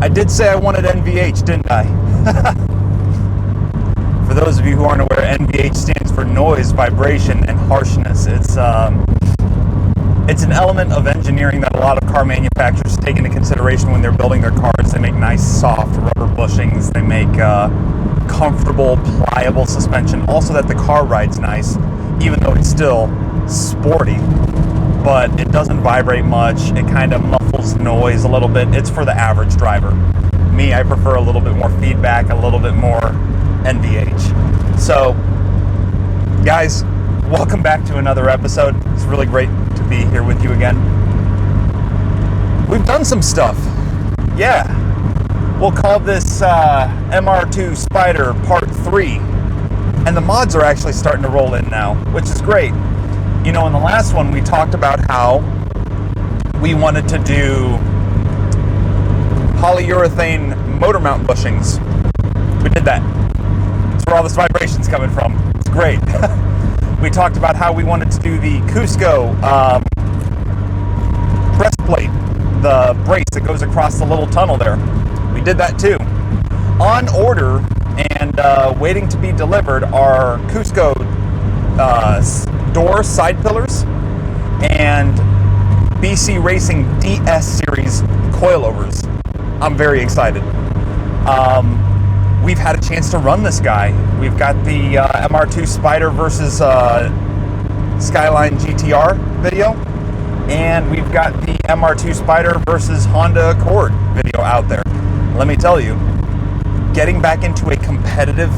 I did say I wanted NVH, didn't I? For those of you who aren't aware, NVH stands for noise, vibration, and harshness. It's an element of engineering that a lot of car manufacturers take into consideration when they're building their cars. They make nice, soft rubber bushings. They make comfortable, pliable suspension. Also that the car rides nice, even though it's still sporty. But it doesn't vibrate much. It kind of muffles noise a little bit. It's for the average driver. Me, I prefer a little bit more feedback, a little bit more NVH. So, guys, welcome back to another episode. It's really great to be here with you again. We've done some stuff. Yeah. We'll call this MR2 Spyder Part 3. And the mods are actually starting to roll in now, which is great. You know, in the last one, we talked about how we wanted to do polyurethane motor mount bushings. We did that. That's where all this vibration's coming from. It's great. We talked about how we wanted to do the Cusco breastplate, the brace that goes across the little tunnel there. We did that too. On order and waiting to be delivered are Cusco door side pillars and BC Racing DS series coilovers. I'm very excited. We've had a chance to run this guy. We've got the MR2 Spyder versus Skyline GTR video, and we've got the MR2 Spyder versus Honda Accord video out there. Let me tell you, getting back into a competitive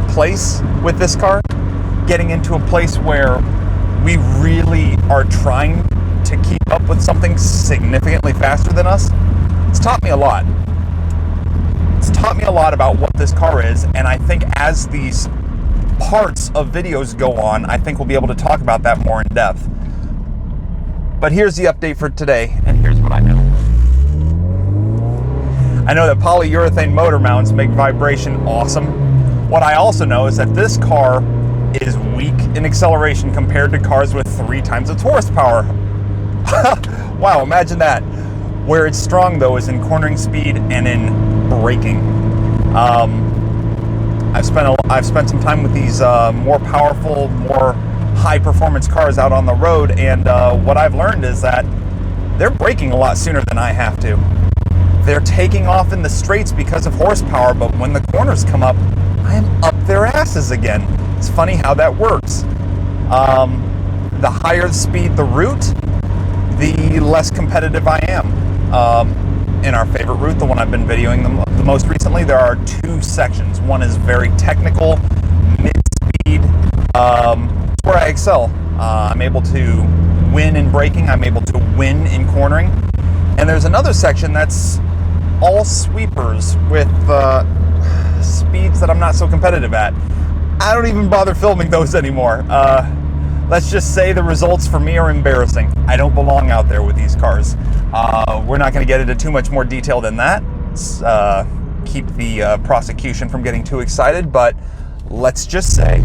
place with this car, getting into a place where we really are trying to keep up with something significantly faster than us, it's taught me a lot. It's taught me a lot about what this car is, and I think as these parts of videos go on, I think we'll be able to talk about that more in depth. But here's the update for today, and here's what I know. I know that polyurethane motor mounts make vibration awesome. What I also know is that this car is weak in acceleration compared to cars with 3 times its horsepower. Wow, imagine that. Where it's strong though is in cornering speed and in braking. I've spent some time with these more powerful, more high performance cars out on the road, and what I've learned is that they're braking a lot sooner than I have to. They're taking off in the straights because of horsepower, but when the corners come up, I am up their asses again. It's funny how that works. The higher the speed the route, the less competitive I am. In our favorite route, the one I've been videoing the most recently, there are 2 sections. One is very technical, mid-speed, where I excel. I'm able to win in braking, I'm able to win in cornering. And there's another section that's all sweepers with speeds that I'm not so competitive at. I don't even bother filming those anymore. Let's just say the results for me are embarrassing. I don't belong out there with these cars. We're not going to get into too much more detail than that. Let's keep the prosecution from getting too excited, but let's just say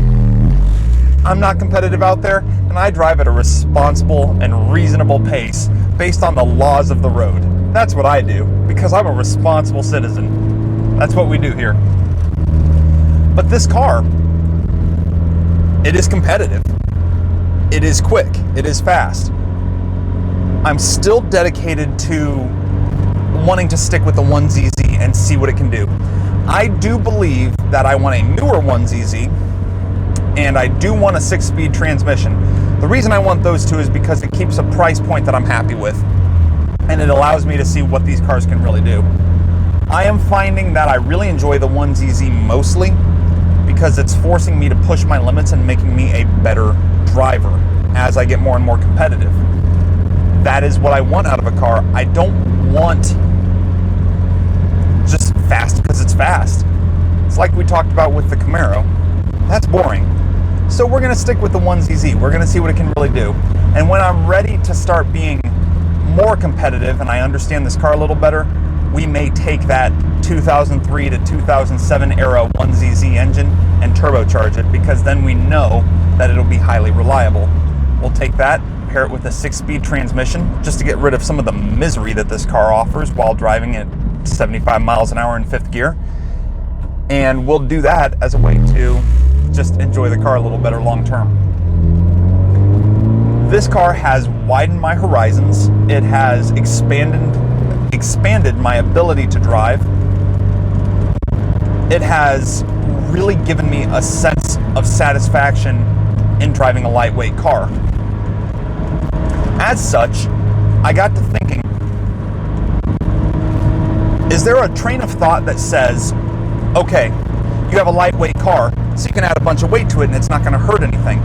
I'm not competitive out there, and I drive at a responsible and reasonable pace based on the laws of the road. That's what I do, because I'm a responsible citizen. That's what we do here. But this car, it is competitive. It is quick. It is fast. I'm still dedicated to wanting to stick with the 1ZZ and see what it can do. I do believe that I want a newer 1ZZ, and I do want a 6-speed transmission. The reason I want those 2 is because it keeps a price point that I'm happy with, and it allows me to see what these cars can really do. I am finding that I really enjoy the 1ZZ mostly because it's forcing me to push my limits and making me a better driver as I get more and more competitive. That is what I want out of a car. I don't want just fast because it's fast. It's like we talked about with the Camaro. That's boring. So we're gonna stick with the 1ZZ. We're gonna see what it can really do. And when I'm ready to start being more competitive and I understand this car a little better, we may take that 2003 to 2007 era 1ZZ engine and turbocharge it, because then we know that it'll be highly reliable. We'll take that, pair it with a 6-speed transmission just to get rid of some of the misery that this car offers while driving at 75 miles an hour in fifth gear. And we'll do that as a way to just enjoy the car a little better long term. This car has widened my horizons. It has expanded my ability to drive. It has really given me a sense of satisfaction in driving a lightweight car. As such, I got to thinking, is there a train of thought that says, okay, you have a lightweight car, so you can add a bunch of weight to it and it's not going to hurt anything?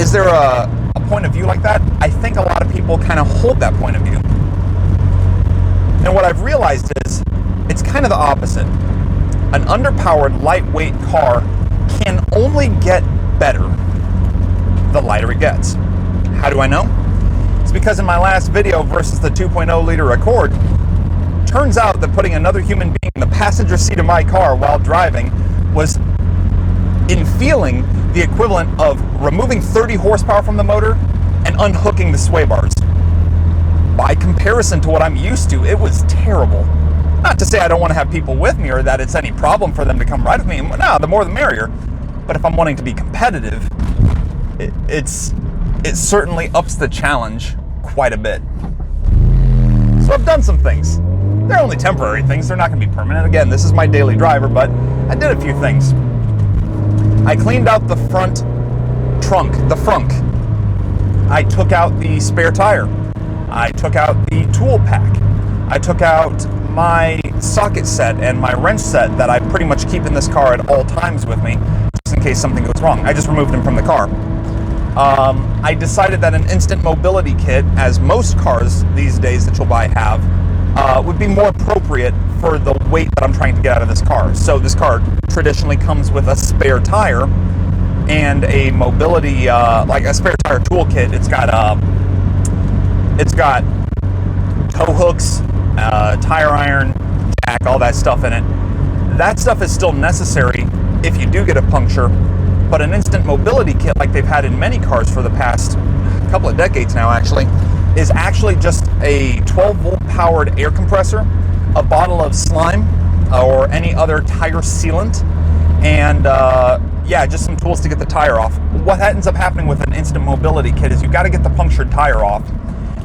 Is there a point of view like that? I think a lot of people kind of hold that point of view. And what I've realized is, it's kind of the opposite. An underpowered lightweight car can only get better the lighter it gets. How do I know? It's because in my last video versus the 2.0 liter Accord, turns out that putting another human being in the passenger seat of my car while driving was, in feeling, the equivalent of removing 30 horsepower from the motor and unhooking the sway bars. By comparison to what I'm used to, it was terrible. Not to say I don't want to have people with me or that it's any problem for them to come ride with me. No, the more the merrier. But if I'm wanting to be competitive, it certainly ups the challenge quite a bit. So I've done some things. They're only temporary things. They're not going to be permanent. Again, this is my daily driver, but I did a few things. I cleaned out the front trunk, the frunk. I took out the spare tire. I took out the tool pack. I took out my socket set and my wrench set that I pretty much keep in this car at all times with me, just in case something goes wrong. I just removed them from the car. I decided that an instant mobility kit, as most cars these days that you'll buy have, would be more appropriate for the weight that I'm trying to get out of this car. So this car traditionally comes with a spare tire and a mobility, like a spare tire toolkit. It's got tow hooks, tire iron, jack, all that stuff in it. That stuff is still necessary if you do get a puncture, but an instant mobility kit like they've had in many cars for the past couple of decades now actually, is actually just a 12-volt powered air compressor, a bottle of slime or any other tire sealant, and just some tools to get the tire off. What ends up happening with an instant mobility kit is you've got to get the punctured tire off,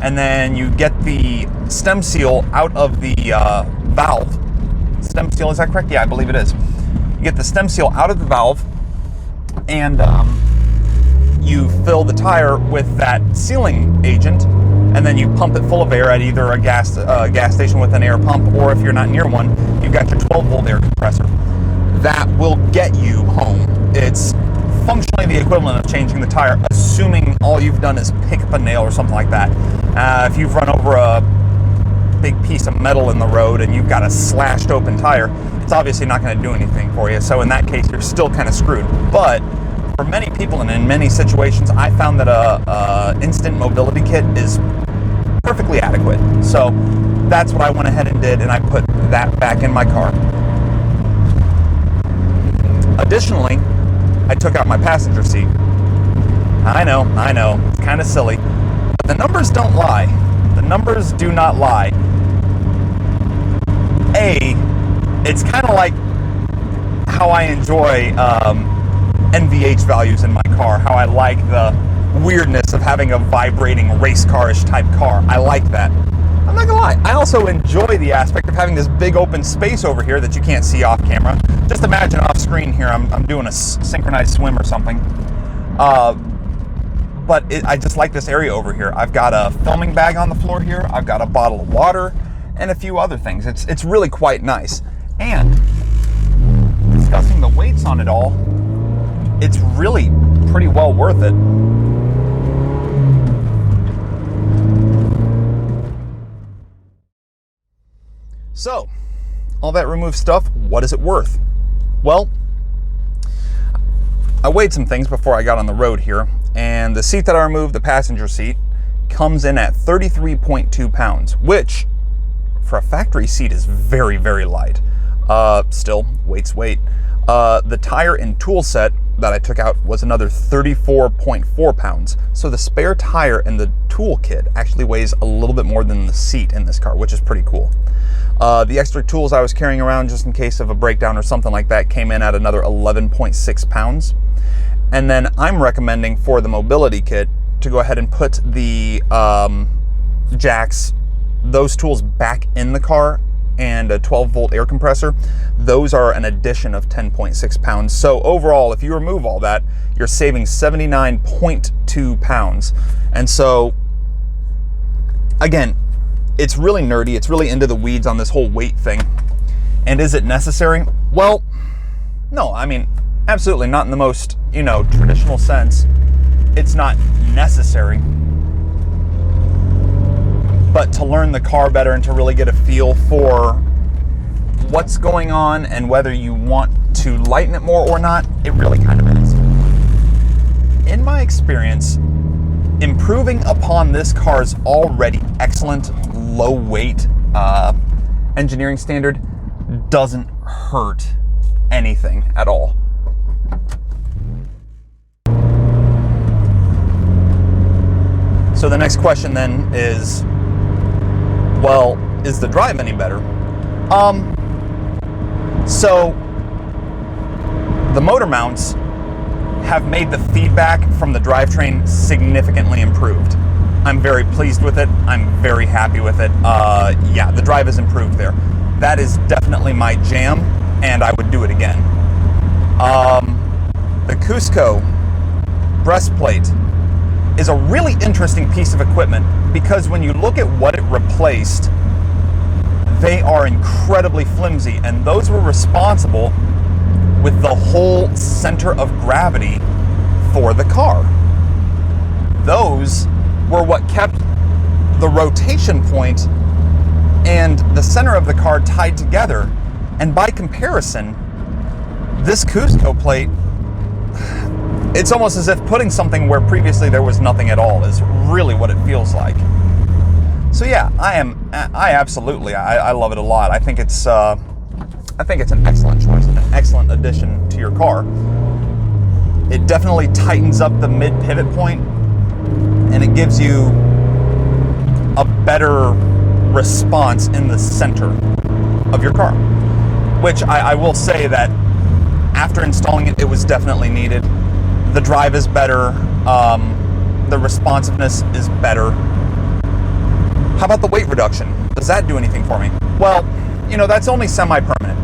and then you get the stem seal out of the valve. Stem seal, is that correct? Yeah, I believe it is. You get the stem seal out of the valve, and you fill the tire with that sealing agent, and then you pump it full of air at either a gas station with an air pump, or if you're not near one, you've got your 12-volt air compressor. That will get you home. It's functionally the equivalent of changing the tire, assuming all you've done is pick up a nail or something like that. If you've run over a big piece of metal in the road and you've got a slashed open tire, it's obviously not going to do anything for you. So in that case, you're still kind of screwed. But for many people and in many situations, I found that a instant mobility kit is perfectly adequate. So that's what I went ahead and did, and I put that back in my car. Additionally, I took out my passenger seat. I know, it's kind of silly, but the numbers don't lie. The numbers do not lie. It's kind of like how I enjoy NVH values in my car, how I like the weirdness of having a vibrating race car-ish type car. I like that. I'm not gonna lie, I also enjoy the aspect of having this big open space over here that you can't see off camera. Just imagine off screen here, I'm doing a synchronized swim or something. But I just like this area over here. I've got a filming bag on the floor here, I've got a bottle of water, and a few other things. It's really quite nice. And discussing the weights on it all, it's really pretty well worth it. So, all that removed stuff, what is it worth? Well, I weighed some things before I got on the road here, and the seat that I removed, the passenger seat, comes in at 33.2 pounds, which for a factory seat is very, very light. Still, weight's weight. The tire and tool set that I took out was another 34.4 pounds. So the spare tire and the tool kit actually weighs a little bit more than the seat in this car, which is pretty cool. The extra tools I was carrying around just in case of a breakdown or something like that came in at another 11.6 pounds. And then I'm recommending for the mobility kit to go ahead and put the jacks, those tools back in the car, and a 12-volt air compressor. Those are an addition of 10.6 pounds. So overall, if you remove all that, you're saving 79.2 pounds. And so, again, it's really nerdy. It's really into the weeds on this whole weight thing. And is it necessary? Well, no, I mean, absolutely not in the most, traditional sense. It's not necessary. But to learn the car better and to really get a feel for what's going on and whether you want to lighten it more or not, it really kind of is. In my experience, improving upon this car's already excellent low weight engineering standard doesn't hurt anything at all. So the next question then is, well, is the drive any better? So the motor mounts have made the feedback from the drivetrain significantly improved. I'm very pleased with it. I'm very happy with it. Yeah, the drive is improved there. That is definitely my jam, and I would do it again. The Cusco breastplate is a really interesting piece of equipment because when you look at what it replaced, they are incredibly flimsy, and those were responsible with the whole center of gravity for the car. Those were what kept the rotation point and the center of the car tied together. And by comparison, this Cusco plate, it's almost as if putting something where previously there was nothing at all is really what it feels like. So yeah, I absolutely love it a lot. I think it's an excellent choice and an excellent addition to your car. It definitely tightens up the mid pivot point, and it gives you a better response in the center of your car, which I will say that after installing it, it was definitely needed. The drive is better. The responsiveness is better. How about the weight reduction? Does that do anything for me? Well, that's only semi-permanent.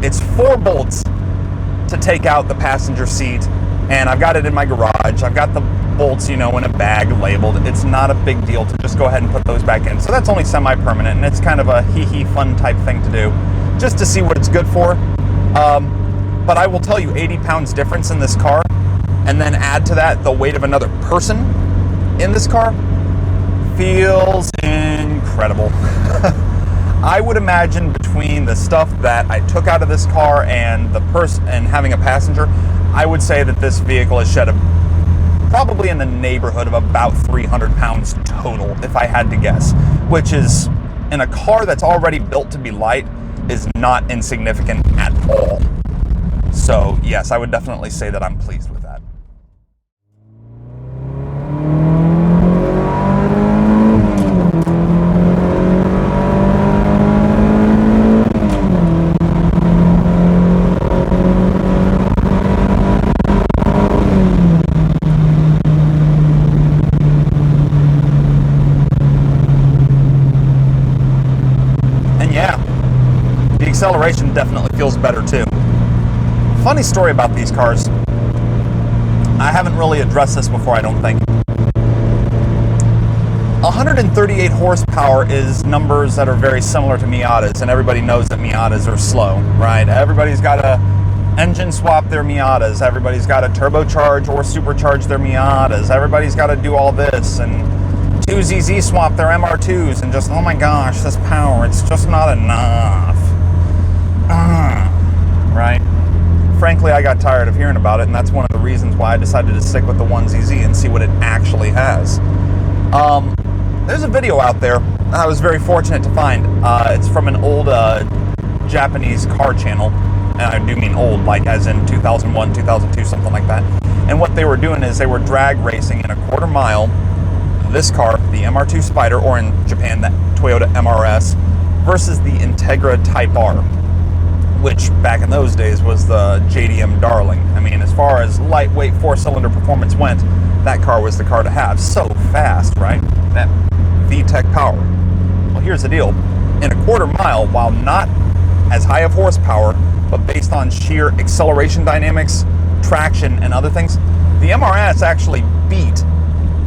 It's 4 bolts to take out the passenger seat, and I've got it in my garage. I've got the bolts, in a bag labeled. It's not a big deal to just go ahead and put those back in. So that's only semi-permanent, and it's kind of a hee-hee fun type thing to do, just to see what it's good for. But I will tell you, 80 pounds difference in this car, and then add to that the weight of another person in this car, feels incredible. I would imagine between the stuff that I took out of this car and the person and having a passenger, I would say that this vehicle has shed probably in the neighborhood of about 300 pounds total, if I had to guess, which is, in a car that's already built to be light, is not insignificant at all. So yes, I would definitely say that I'm pleased with that. Acceleration definitely feels better too. Funny story about these cars. I haven't really addressed this before, I don't think. 138 horsepower is numbers that are very similar to Miatas, and everybody knows that Miatas are slow, right? Everybody's got to engine swap their Miatas. Everybody's got to turbocharge or supercharge their Miatas. Everybody's got to do all this and 2ZZ swap their MR2s, and just, oh my gosh, this power, it's just not enough. Right? Frankly, I got tired of hearing about it, and that's one of the reasons why I decided to stick with the 1ZZ and see what it actually has. There's a video out there I was very fortunate to find. It's from an old Japanese car channel, and I do mean old, like as in 2001, 2002, something like that. And what they were doing is they were drag racing in a quarter mile this car, the MR2 Spyder, or in Japan, that Toyota MRS, versus the Integra Type R, which back in those days was the JDM darling. I mean, as far as lightweight 4-cylinder performance went, that car was the car to have. So fast, right? That VTEC power. Well, here's the deal. In a quarter mile, while not as high of horsepower, but based on sheer acceleration dynamics, traction, and other things, the MRS actually beat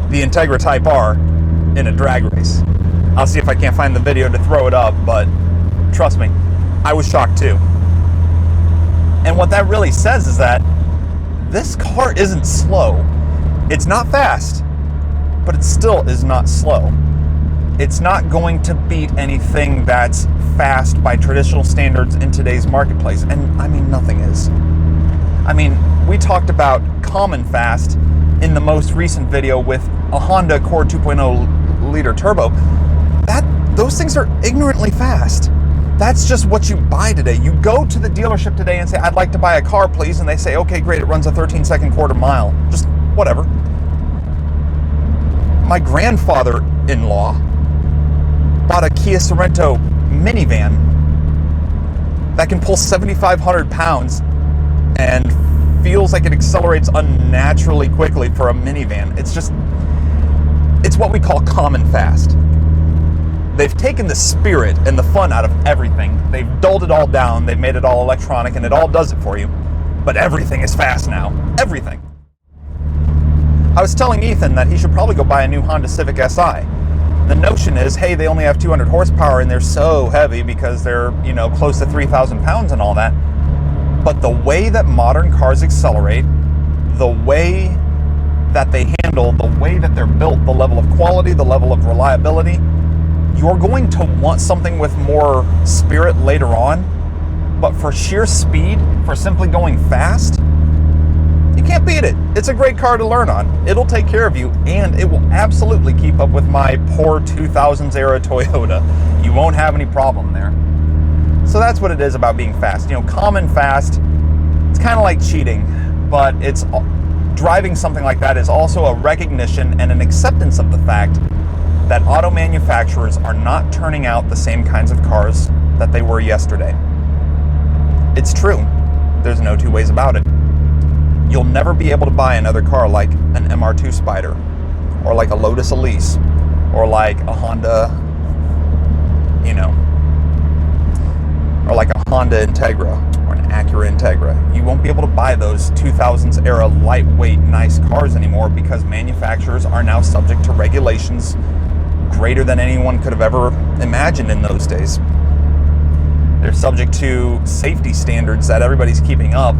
the Integra Type R in a drag race. I'll see if I can't find the video to throw it up, but trust me, I was shocked too. And what that really says is that this car isn't slow. It's not fast, but it still is not slow. It's not going to beat anything that's fast by traditional standards in today's marketplace. And I mean, nothing is. I mean, we talked about common fast in the most recent video with a Honda Accord 2.0 liter turbo. Those things are ignorantly fast. That's just what you buy today. You go to the dealership today and say, I'd like to buy a car, please. And they say, okay, great. It runs a 13-second quarter mile. Just whatever. My grandfather-in-law bought a Kia Sorento minivan that can pull 7,500 pounds and feels like it accelerates unnaturally quickly for a minivan. It's what we call common fast. They've taken the spirit and the fun out of everything. They've dulled it all down. They've made it all electronic, and it all does it for you. But everything is fast now. Everything. I was telling Ethan that he should probably go buy a new Honda Civic Si. The notion is, hey, they only have 200 horsepower and they're so heavy because they're, close to 3,000 pounds and all that. But the way that modern cars accelerate, the way that they handle, the way that they're built, the level of quality, the level of reliability, you're going to want something with more spirit later on. But for sheer speed, for simply going fast, you can't beat it. It's a great car to learn on. It'll take care of you, and it will absolutely keep up with my poor 2000s era Toyota. You won't have any problem there. So that's what it is about being fast. Common fast, it's kind of like cheating, but it's driving something like that is also a recognition and an acceptance of the fact that auto manufacturers are not turning out the same kinds of cars that they were yesterday. It's true. There's no two ways about it. You'll never be able to buy another car like an MR2 Spyder, or like a Lotus Elise, or like a Honda, or like a Honda Integra, or an Acura Integra. You won't be able to buy those 2000s era lightweight, nice cars anymore because manufacturers are now subject to regulations greater than anyone could have ever imagined in those days. They're subject to safety standards that everybody's keeping up.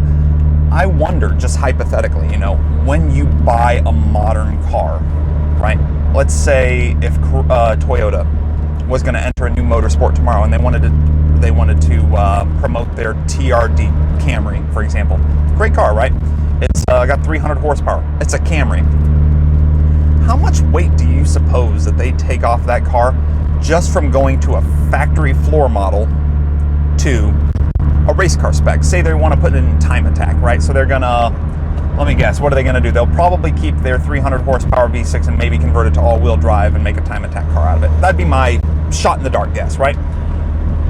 I wonder, just hypothetically, when you buy a modern car, right? Let's say if Toyota was going to enter a new motorsport tomorrow and they wanted to promote their TRD Camry, for example. Great car, right? It's got 300 horsepower. It's a Camry. How much weight do you suppose that they take off that car just from going to a factory floor model to a race car spec? Say they want to put it in time attack, right? So they're gonna, let me guess, what are they gonna do? They'll probably keep their 300 horsepower V6 and maybe convert it to all-wheel drive and make a time attack car out of it. That'd be my shot in the dark guess, right?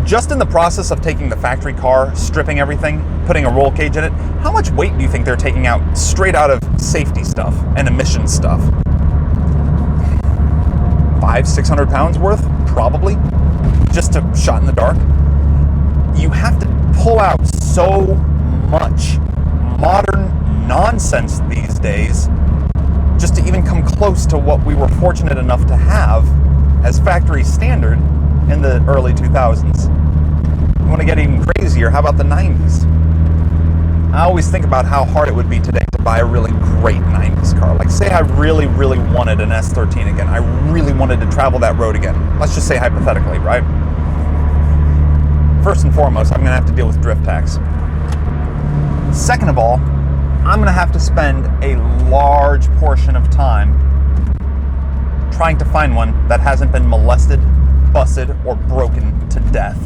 Just in the process of taking the factory car, stripping everything, putting a roll cage in it, how much weight do you think they're taking out straight out of safety stuff and emission stuff? 500-600 pounds worth, probably, just a shot in the dark. You have to pull out so much modern nonsense these days just to even come close to what we were fortunate enough to have as factory standard in the early 2000s. You want to get even crazier, how about the 90s? I always think about how hard it would be today to buy a really great 90s car. Like, say I really, really wanted an S13 again. I really wanted to travel that road again. Let's just say hypothetically, right? First and foremost, I'm going to have to deal with drift tax. Second of all, I'm going to have to spend a large portion of time trying to find one that hasn't been molested, busted, or broken to death.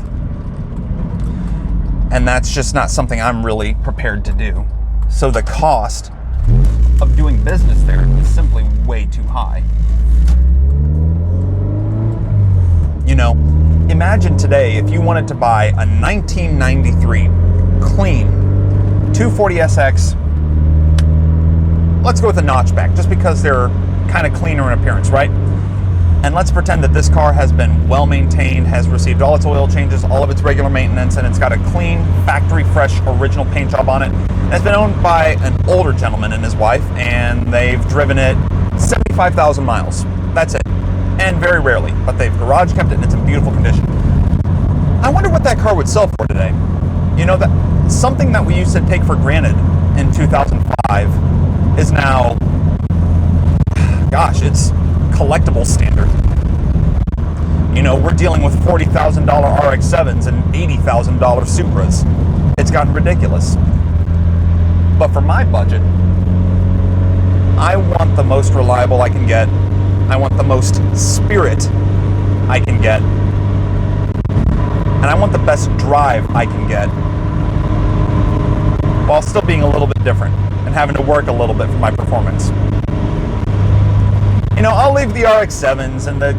And that's just not something I'm really prepared to do. So the cost of doing business there is simply way too high. imagine today if you wanted to buy a 1993 clean 240SX, let's go with a notchback, just because they're kind of cleaner in appearance, right? And let's pretend that this car has been well maintained, has received all its oil changes, all of its regular maintenance, and it's got a clean, factory fresh, original paint job on it. And it's been owned by an older gentleman and his wife, and they've driven it 75,000 miles. That's it. And very rarely, but they've garage kept it and it's in beautiful condition. I wonder what that car would sell for today. You know, that something that we used to take for granted in 2005 is now, gosh, it's collectible standard. You know, we're dealing with $40,000 RX-7s and $80,000 Supras. It's gotten ridiculous. But for my budget, I want the most reliable I can get. I want the most spirit I can get. And I want the best drive I can get, while still being a little bit different and having to work a little bit for my performance. You know, I'll leave the RX-7s and the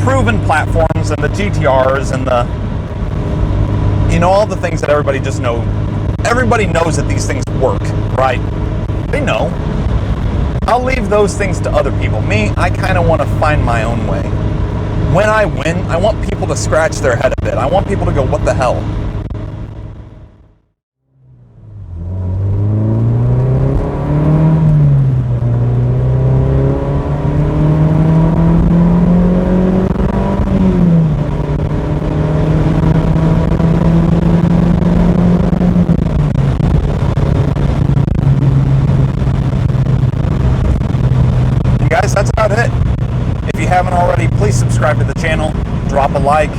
proven platforms and the GTRs and the, you know, all the things that everybody just knows. Everybody knows that these things work, right? They know. I'll leave those things to other people. Me, I kind of want to find my own way. When I win, I want people to scratch their head a bit. I want people to go, what the hell? Guys, that's about it. If you haven't already, please subscribe to the channel, drop a like,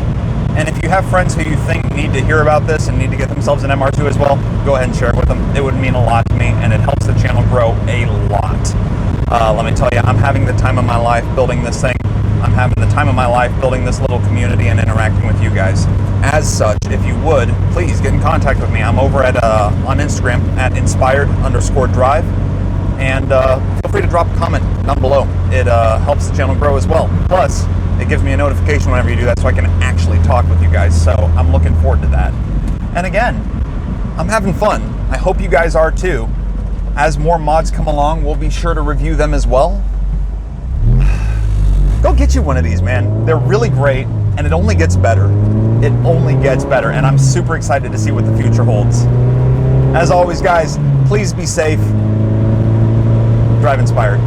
and if you have friends who you think need to hear about this and need to get themselves an MR2 as well, go ahead and share it with them. It would mean a lot to me, and it helps the channel grow a lot. Let me tell you, I'm having the time of my life building this thing. I'm having the time of my life building this little community and interacting with you guys. As such, if you would, please get in contact with me. I'm over at on Instagram at inspired_drive. And feel free to drop a comment down below. It helps the channel grow as well. Plus, it gives me a notification whenever you do that so I can actually talk with you guys. So I'm looking forward to that. And again, I'm having fun. I hope you guys are too. As more mods come along, we'll be sure to review them as well. Go get you one of these, man. They're really great, and it only gets better. It only gets better, and I'm super excited to see what the future holds. As always, guys, please be safe. Drive inspired.